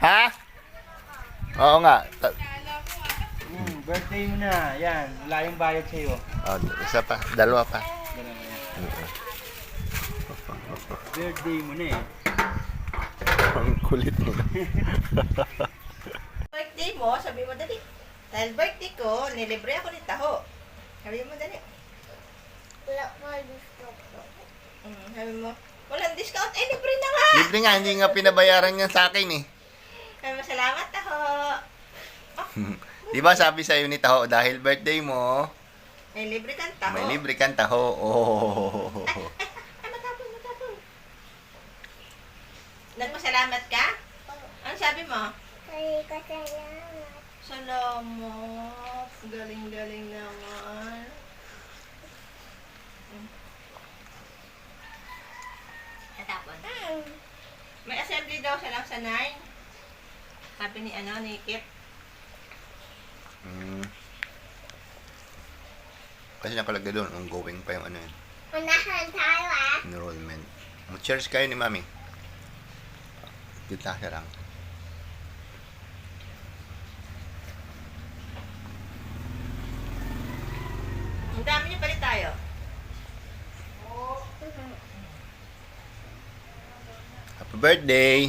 Ha? Oo nga. Birthday mo na. Yan. Wala yung bayad sa'yo. Oh, isa pa. Dalawa pa. Dalawa yan. Birthday mo na eh. Ang kulit mo. Birthday mo, sabi mo dali. Dahil birthday ko, nilibre ako ni Taho. Sabi mo dali. Wala pa discount. Sabi mo, walang discount. Eh, libre na nga. Libre nga, hindi nga pinabayaran yan sa akin eh. Sabi mo, salamat Taho. Di ba sabi sa'yo ni Taho, dahil birthday mo, May libre kang Taho. may libre kang Taho. Oh. Ay, matapon. Nagpasalamat ka? Ano sabi mo? Kaya kasalamat. Salamat. Galing naman. Natapon. May assembly daw siya lang sa 9. Sabi ni Kip. Kasi nakalagay doon, ongoing pa yung ano yun, Unahan tayo enrollment. Mag-cheers kayo ni Mami. Kita siya lang. Ang dami niyo palit tayo. Happy birthday!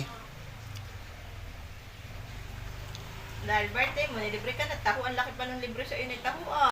Dahil birthday mo, nilibre ka na Taho. Ang laki pa ng libre sa iyo ni Taho.